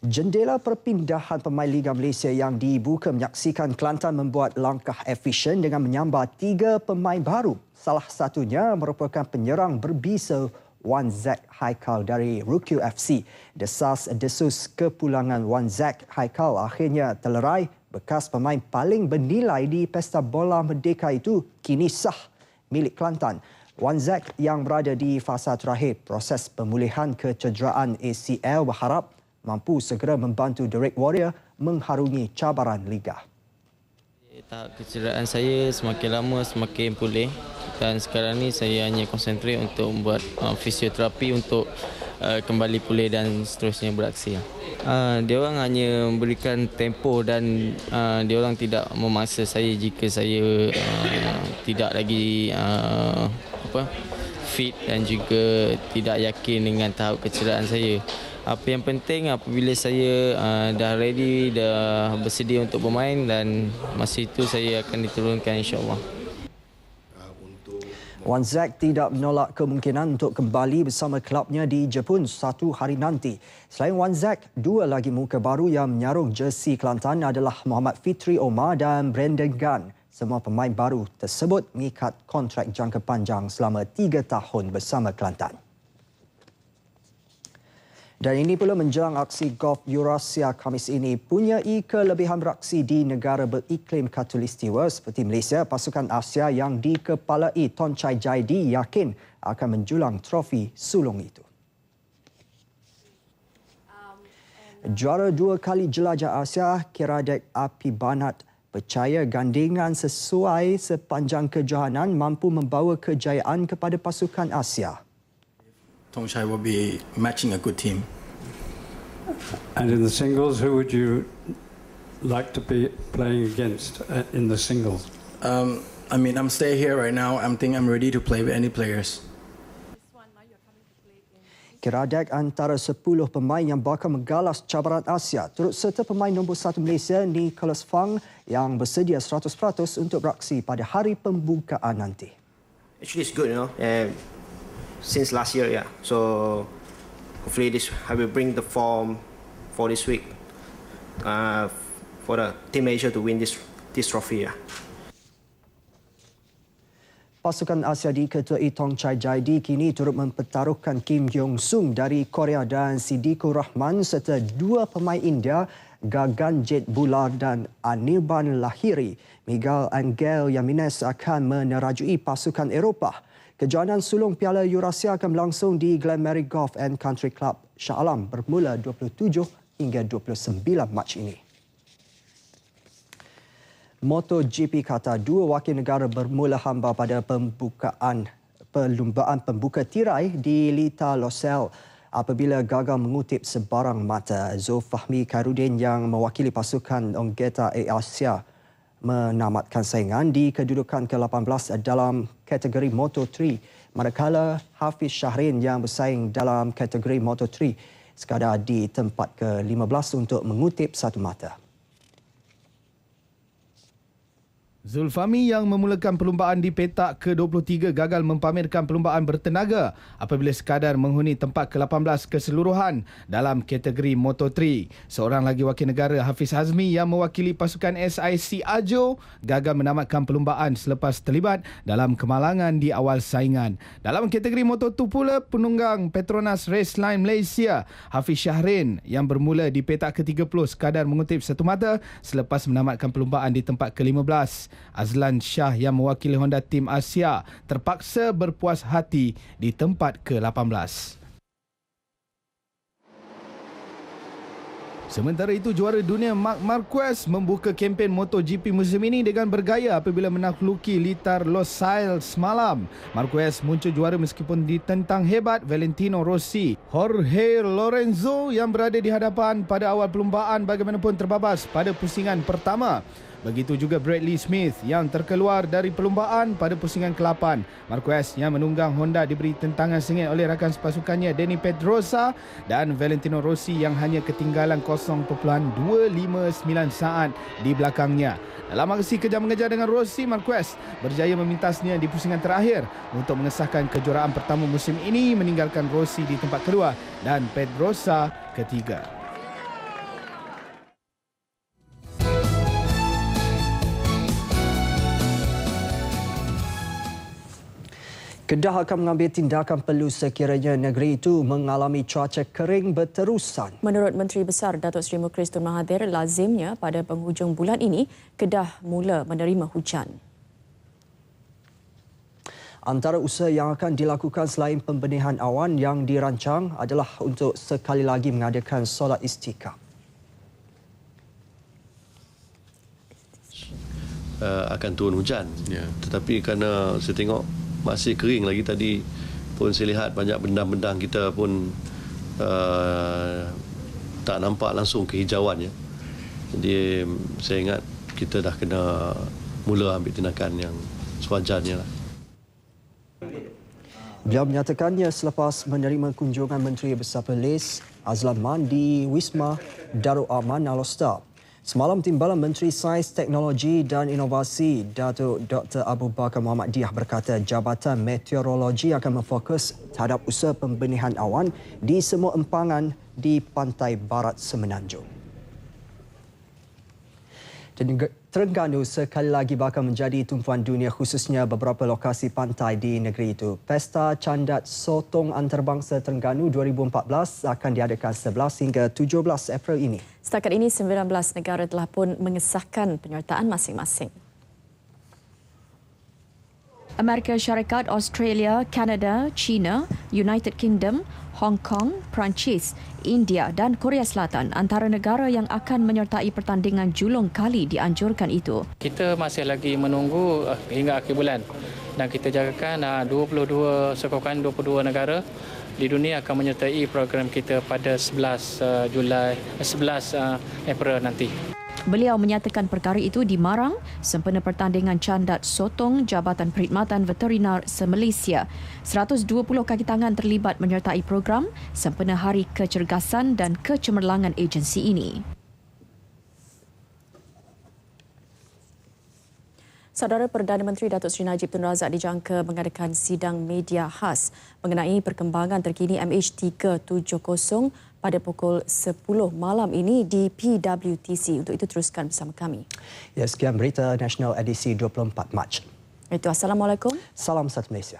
[SPEAKER 1] Jendela perpindahan pemain Liga Malaysia yang dibuka menyaksikan Kelantan membuat langkah efisien dengan menyambar 3 pemain baru. Salah satunya merupakan penyerang berbisa Wan Zak Haikal dari Rukyu FC. Desas-desus kepulangan Wan Zak Haikal akhirnya terlerai. Bekas pemain paling bernilai di Pesta Bola Merdeka itu kini sah milik Kelantan. Wan Zak yang berada di fasa terakhir proses pemulihan kecederaan ACL berharap mampu segera membantu The Red Warrior mengharungi cabaran Liga.
[SPEAKER 11] Tahap kecederaan saya semakin lama semakin pulih dan sekarang ni saya hanya konsentrate untuk membuat fisioterapi untuk kembali pulih dan seterusnya beraksi. Dia orang hanya memberikan tempoh dan dia orang tidak memaksa saya jika saya tidak lagi fit dan juga tidak yakin dengan tahap kecederaan saya. Apa yang penting apabila saya dah ready, dah bersedia untuk bermain dan masa itu saya akan diturunkan insya-Allah.
[SPEAKER 1] Wan Zak tidak menolak kemungkinan untuk kembali bersama kelabnya di Jepun satu hari nanti. Selain Wan Zak, 2 lagi muka baru yang menyarung jersey Kelantan adalah Muhammad Fitri Omar dan Brandon Gunn. Semua pemain baru tersebut mengikat kontrak jangka panjang selama 3 tahun bersama Kelantan. Dan ini pula menjelang aksi golf Eurasia Khamis ini punyai kelebihan beraksi di negara beriklim khatulistiwa seperti Malaysia. Pasukan Asia yang dikepalai Thornchai Jaidi yakin akan menjulang trofi sulung itu. Juara 2 kali jelajah Asia, Kiradek Api Banat percaya gandingan sesuai sepanjang kejohanan mampu membawa kejayaan kepada pasukan Asia.
[SPEAKER 23] Thornchai will be matching a good team.
[SPEAKER 24] And in the singles, who would you like to be playing against in the singles?
[SPEAKER 23] I'm staying here right now. I'm ready to play with any players.
[SPEAKER 1] Kiradek antara 10 pemain yang bakal menggalas cabaran Asia turut serta pemain nombor 1 Malaysia Nicholas Fang yang bersedia 100% untuk beraksi pada hari pembukaan nanti.
[SPEAKER 12] Actually, it's good, since last year, yeah. So hopefully I will bring the form for this week for the Team Malaysia to win this trophy, yeah.
[SPEAKER 1] Pasukan Asia diketuai Thongchai Jaidi kini turut mempertaruhkan Kim Yong-sung dari Korea dan Sidikur Rahman serta 2 pemain India Gaganjit Bular dan Anirban Lahiri. Miguel Angel Jimenez akan menerajui pasukan Eropah. Kejohanan sulung Piala Eurasia akan berlangsung di Glenmarie Golf and Country Club Shah Alam bermula 27 hingga 29 Mac ini. MotoGP kata 2 wakil negara bermula hamba pada perlumbaan pembuka tirai di Lita Losail apabila gagal mengutip sebarang mata. Zulfahmi Khairuddin yang mewakili pasukan Onggeta Asia menamatkan saingan di kedudukan ke-18 dalam kategori Moto3, manakala Hafiz Syahrin yang bersaing dalam kategori Moto3 sekadar di tempat ke-15 untuk mengutip satu mata.
[SPEAKER 13] Zulfahmi yang memulakan perlumbaan di petak ke-23 gagal mempamerkan perlumbaan bertenaga apabila sekadar menghuni tempat ke-18 keseluruhan dalam kategori Moto3. Seorang lagi wakil negara, Hafiz Hazmi yang mewakili pasukan SIC Ajo, gagal menamatkan perlumbaan selepas terlibat dalam kemalangan di awal saingan. Dalam kategori Moto2 pula, penunggang Petronas Raceline Malaysia, Hafiz Syahrin yang bermula di petak ke-30 sekadar mengutip satu mata selepas menamatkan perlumbaan di tempat ke-15. Azlan Shah yang mewakili Honda Team Asia terpaksa berpuas hati di tempat ke-18. Sementara itu, juara dunia Marc Marquez membuka kempen MotoGP musim ini dengan bergaya apabila menaklukki Litar Losail semalam. Marquez muncul juara meskipun ditentang hebat Valentino Rossi. Jorge Lorenzo yang berada di hadapan pada awal perlumbaan bagaimanapun terbabas pada pusingan pertama. Begitu juga Bradley Smith yang terkeluar dari perlumbaan pada pusingan ke-8. Marquez yang menunggang Honda diberi tentangan sengit oleh rakan sepasukannya Dani Pedrosa dan Valentino Rossi yang hanya ketinggalan 0.259 saat di belakangnya. Dalam aksi kejar-mengejar dengan Rossi, Marquez berjaya memintasnya di pusingan terakhir untuk mengesahkan kejuaraan pertama musim ini, meninggalkan Rossi di tempat kedua dan Pedrosa ketiga.
[SPEAKER 1] Kedah akan mengambil tindakan perlu sekiranya negeri itu mengalami cuaca kering berterusan.
[SPEAKER 2] Menurut Menteri Besar Datuk Seri Mukhriz Tun Mahathir, lazimnya pada penghujung bulan ini, Kedah mula menerima hujan.
[SPEAKER 1] Antara usaha yang akan dilakukan selain pembenihan awan yang dirancang adalah untuk sekali lagi mengadakan solat istikaf.
[SPEAKER 14] Akan turun hujan. Tetapi kerana saya tengok masih kering lagi, tadi pun saya lihat banyak bendang-bendang kita pun tak nampak langsung kehijauan. Jadi saya ingat kita dah kena mula ambil tindakan yang sewajarnya.
[SPEAKER 1] Beliau menyatakannya selepas menerima kunjungan Menteri Besar Perlis Azlan Man di Wisma Darul Aman Al-Ostar. Semalam, Timbalan Menteri Sains, Teknologi dan Inovasi Datuk Dr. Abu Bakar Muhammad Diah berkata Jabatan Meteorologi akan memfokus terhadap usaha pembenihan awan di semua empangan di pantai barat Semenanjung. Terengganu sekali lagi bakal menjadi tumpuan dunia khususnya beberapa lokasi pantai di negeri itu. Pesta Candat Sotong Antarabangsa Terengganu 2014 akan diadakan 11 hingga 17 April ini.
[SPEAKER 2] Setakat ini 19 negara telah pun mengesahkan penyertaan masing-masing.
[SPEAKER 5] Amerika Syarikat, Australia, Kanada, China, United Kingdom, Hong Kong, Perancis, India dan Korea Selatan antara negara yang akan menyertai pertandingan julung kali dianjurkan itu.
[SPEAKER 15] Kita masih lagi menunggu hingga akhir bulan dan kita jangkakan 22 negara di dunia akan menyertai program kita pada 11 April nanti.
[SPEAKER 5] Beliau menyatakan perkara itu dimarang sempena pertandingan candat sotong Jabatan Perkhidmatan Veterinar se-Malaysia. 120 kaki tangan terlibat menyertai program sempena Hari Kecergasan dan Kecemerlangan agensi ini. Saudara Perdana Menteri Datuk Seri Najib Tun Razak dijangka mengadakan sidang media khas mengenai perkembangan terkini MH370 pada pukul 10 malam ini di PWTC. Untuk itu teruskan bersama kami.
[SPEAKER 1] Ya, sekian berita nasional edisi 24 Mac.
[SPEAKER 5] Itu Assalamualaikum.
[SPEAKER 1] Salam satu Malaysia.